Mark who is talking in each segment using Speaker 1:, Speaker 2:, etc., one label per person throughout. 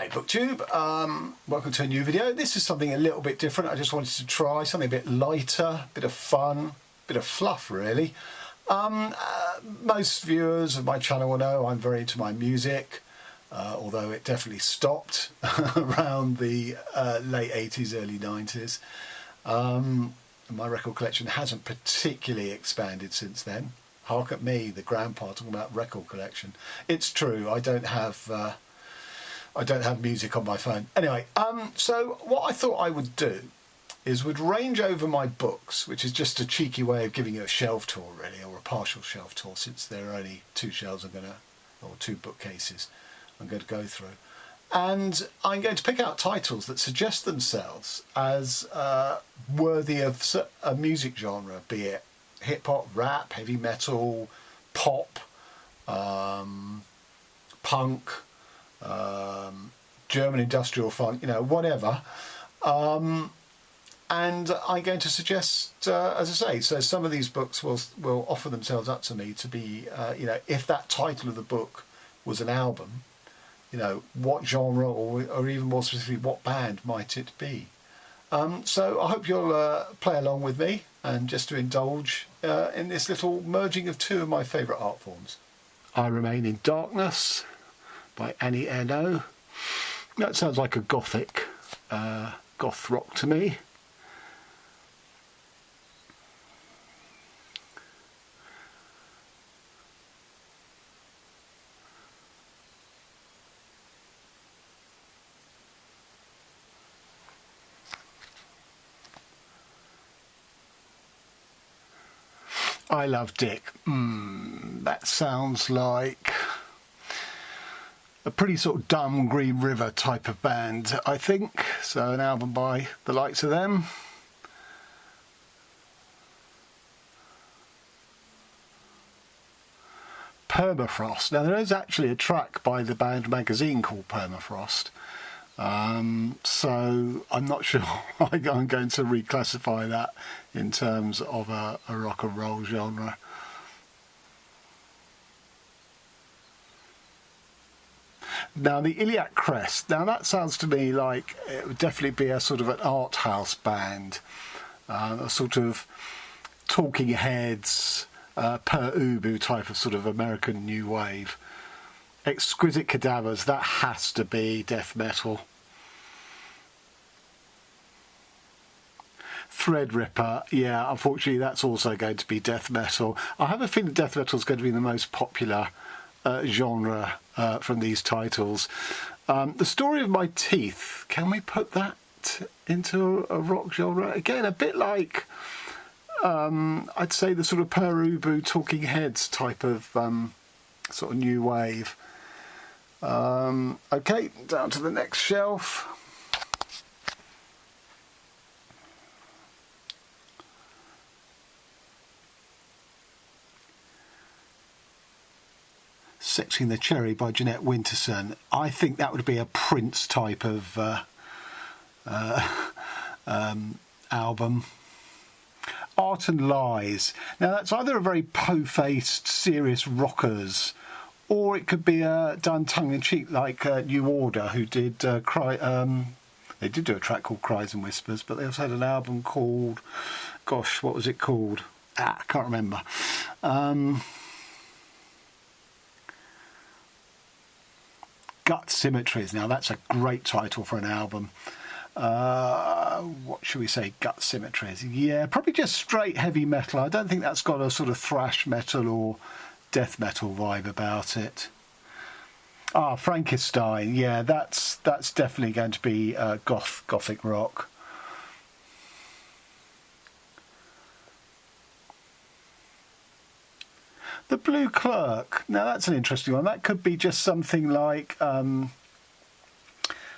Speaker 1: Hi BookTube, welcome to a new video. This is something a little bit different. I just wanted to try something a bit lighter, a bit of fun, a bit of fluff really. Most viewers of my channel will know I'm very into my music, although it definitely stopped around the late 80s, early 90s. My record collection hasn't particularly expanded since then. Hark at me, the grandpa, talking about record collection. It's true, I don't have music on my phone. Anyway, so what I thought I would do is would range over my books, which is just a cheeky way of giving you a shelf tour really, or a partial shelf tour, since there are only two shelves or two bookcases I'm going to go through. And I'm going to pick out titles that suggest themselves as worthy of a music genre, be it hip-hop, rap, heavy metal, pop, punk, German industrial funk, you know, whatever. And I'm going to suggest, as I say, so some of these books will offer themselves up to me to be, you know, if that title of the book was an album, you know, what genre or even more specifically, what band might it be? So I hope you'll play along with me and just to indulge in this little merging of two of my favourite art forms. I Remain in Darkness by Annie Ernaux. That sounds like a gothic goth rock to me. I Love Dick. That sounds like a pretty sort of dumb Green River type of band, I think. So an album by the likes of them. Permafrost. Now there is actually a track by the band Magazine called Permafrost. So I'm not sure I'm going to reclassify that in terms of a rock and roll genre. Now the Iliac Crest, now that sounds to me like it would definitely be a sort of an art house band, a sort of Talking Heads, Per Ubu type of sort of American new wave. Exquisite Cadavers, that has to be death metal. Threadripper, yeah, unfortunately that's also going to be death metal. I have a feeling death metal is going to be the most popular genre from these titles. The Story of My Teeth, can we put that into a rock genre? Again, a bit like, I'd say the sort of Per Ubu Talking Heads type of sort of new wave. Okay, down to the next shelf. Sexing the Cherry by Jeanette Winterson. I think that would be a Prince type of album. Art and Lies. Now that's either a very po-faced, serious rockers, or it could be done tongue-in-cheek like New Order, who did they did do a track called Cries and Whispers, but they also had an album called, gosh, what was it called? I can't remember. Gut Symmetries. Now that's a great title for an album. What should we say? Gut Symmetries. Yeah, probably just straight heavy metal. I don't think that's got a sort of thrash metal or death metal vibe about it. Ah, Frankenstein. Yeah, that's definitely going to be gothic rock. The Blue Clerk. Now that's an interesting one. That could be just something like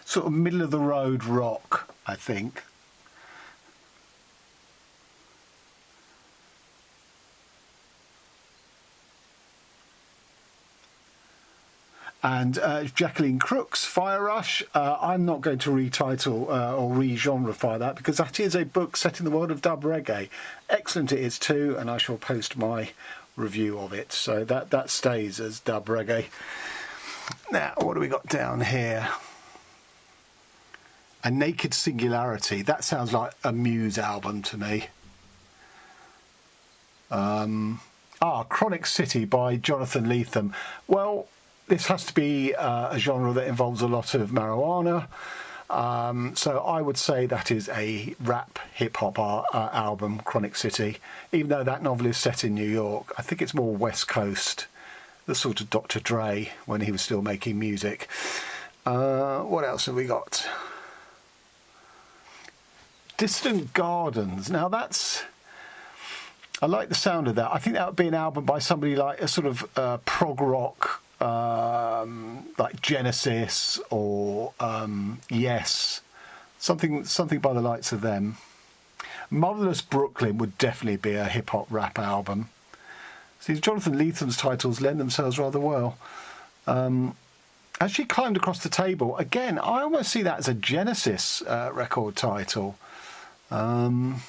Speaker 1: sort of middle of the road rock, I think. And Jacqueline Crooks, Fire Rush. I'm not going to retitle or re-genreify that, because that is a book set in the world of dub reggae. Excellent it is too, and I shall post my review of it. So that stays as dub reggae. Now, what do we got down here? A Naked Singularity. That sounds like a Muse album to me. Chronic City by Jonathan Lethem. Well, this has to be a genre that involves a lot of marijuana. So I would say that is a rap hip-hop album, Chronic City. Even though that novel is set in New York, I think it's more West Coast, the sort of Dr. Dre when he was still making music. What else have we got? Distant Gardens. Now that's... I like the sound of that. I think that would be an album by somebody like a sort of prog rock, like Genesis or Yes, something by the likes of them. Motherless Brooklyn would definitely be a hip hop rap album. See, Jonathan Lethem's titles lend themselves rather well. As She Climbed Across the Table, again, I almost see that as a Genesis record title. William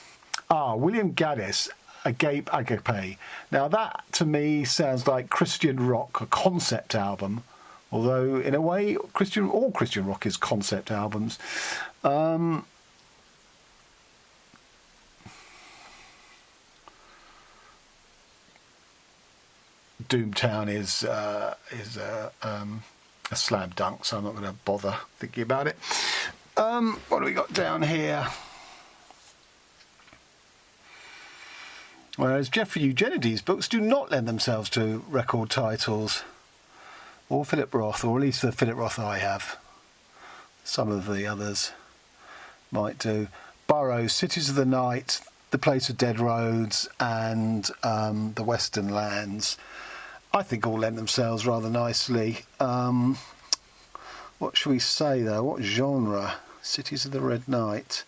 Speaker 1: Gaddis, Agape Agape. Now that to me sounds like Christian rock, a concept album, although in a way all Christian rock is concept albums. Doomtown is a slam dunk, so I'm not going to bother thinking about it. What do we got down here? Whereas Jeffrey Eugenides' books do not lend themselves to record titles, or Philip Roth, or at least the Philip Roth I have. Some of the others might do. Burroughs, Cities of the Night, The Place of Dead Roads, and The Western Lands, I think all lend themselves rather nicely. What should we say though? What genre? Cities of the Red Night.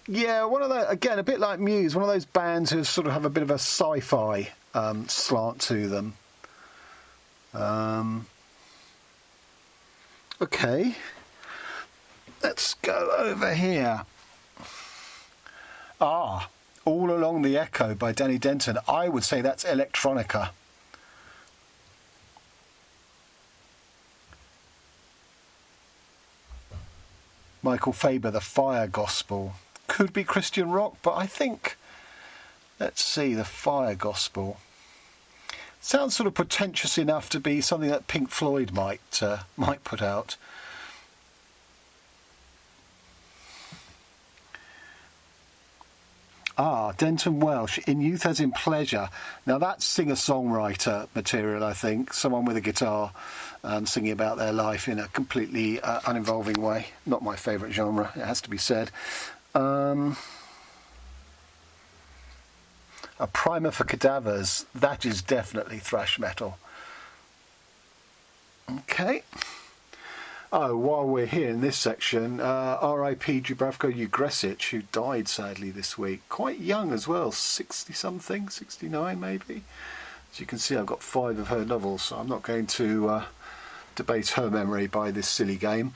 Speaker 1: Yeah, one of those, again, a bit like Muse, one of those bands who sort of have a bit of a sci-fi slant to them. Okay, let's go over here. All Along the Echo by Danny Denton. I would say that's electronica. Michael Faber, The Fire Gospel. Could be Christian rock, but I think, let's see, The Fire Gospel sounds sort of pretentious enough to be something that Pink Floyd might put out. Denton Welsh, In Youth as in Pleasure. Now that's singer-songwriter material, I think. Someone with a guitar singing about their life in a completely uninvolving way. Not my favourite genre, it has to be said. A Primer for Cadavers, that is definitely thrash metal. Okay. While we're here in this section, R.I.P. Dubravko Ugresic, who died sadly this week. Quite young as well, 60-something, 69 maybe. As you can see, I've got 5 of her novels, so I'm not going to debate her memory by this silly game.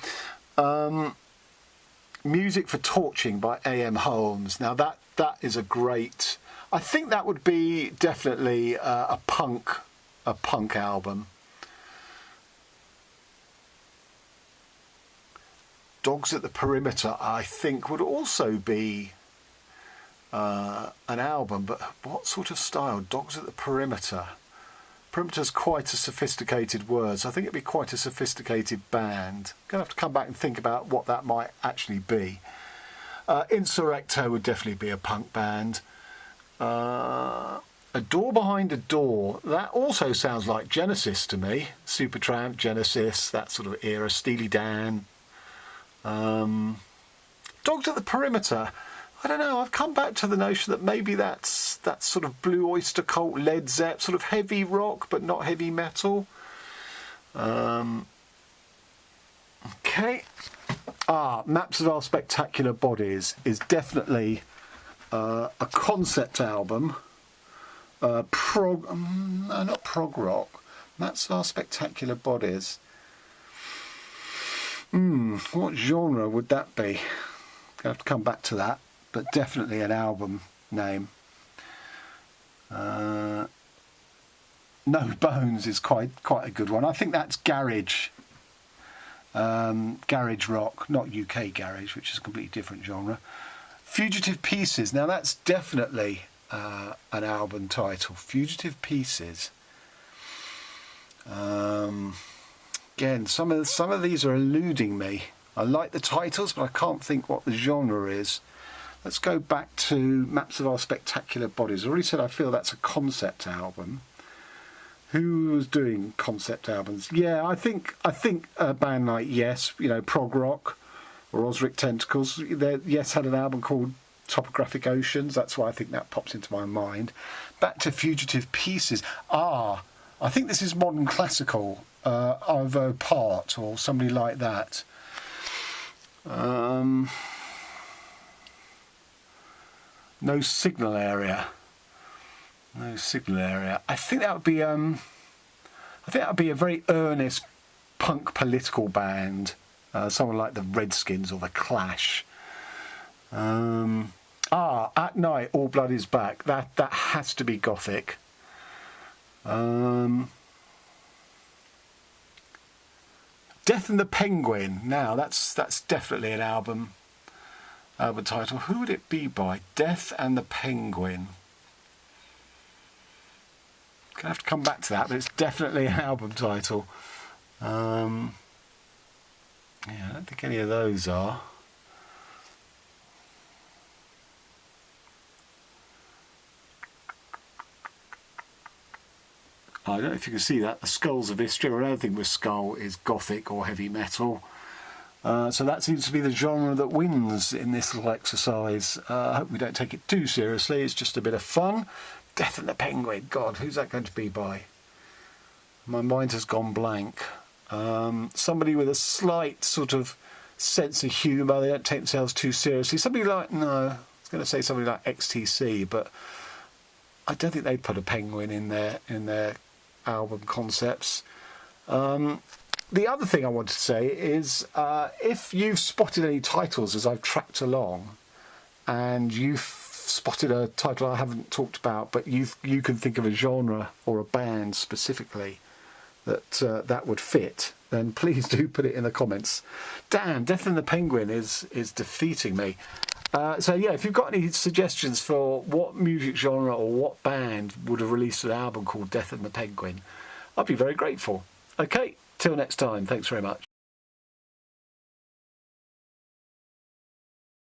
Speaker 1: Music for Torching by A.M. Holmes. Now that is a great... I think that would be definitely a punk album. Dogs at the Perimeter, I think, would also be an album, but what sort of style? Dogs at the Perimeter. Perimeter's quite a sophisticated word, so I think it'd be quite a sophisticated band. Gonna have to come back and think about what that might actually be. Insurrecto would definitely be a punk band. A Door Behind a Door, that also sounds like Genesis to me. Supertramp, Genesis, that sort of era. Steely Dan. Dogs at the Perimeter, I don't know, I've come back to the notion that maybe that's sort of Blue Oyster Cult, Led Zepp, sort of heavy rock but not heavy metal. Okay. Maps of Our Spectacular Bodies is definitely a concept album. Not prog rock. Maps of Our Spectacular Bodies. What genre would that be? Gonna have to come back to that, but definitely an album name. No Bones is quite a good one. I think that's garage. garage rock, not UK garage, which is a completely different genre. Fugitive Pieces. Now that's definitely an album title. Fugitive Pieces. Again, some of these are eluding me. I like the titles, but I can't think what the genre is. Let's go back to Maps of Our Spectacular Bodies. I already said I feel that's a concept album. Who was doing concept albums? Yeah, I think a band like Yes, you know, prog rock, or Osric Tentacles. Yes had an album called Topographic Oceans. That's why I think that pops into my mind. Back to Fugitive Pieces. I think this is modern classical. Arvo Part or somebody like that. No Signal Area. No Signal Area. I think that would be a very earnest punk political band. Someone like the Redskins or the Clash. At Night, All Blood Is Back. That has to be gothic. Death and the Penguin. Now that's definitely an album title. Who would it be by? Death and the Penguin. Gonna have to come back to that, but it's definitely an album title. Yeah, I don't think any of those are. I don't know if you can see that. The Skulls of Istria, or anything with skull, is gothic or heavy metal. So that seems to be the genre that wins in this little exercise. I hope we don't take it too seriously. It's just a bit of fun. Death and the Penguin. God, who's that going to be by? My mind has gone blank. Somebody with a slight sort of sense of humour. They don't take themselves too seriously. Somebody like, no, I was going to say somebody like XTC, but I don't think they'd put a penguin in their album concepts. The other thing I want to say is if you've spotted any titles as I've tracked along and you've spotted a title I haven't talked about, but you can think of a genre or a band specifically that would fit, then please do put it in the comments. Damn, Death and the Penguin is defeating me. So yeah, if you've got any suggestions for what music genre or what band would have released an album called Death and the Penguin, I'd be very grateful. Okay, till next time, thanks very much.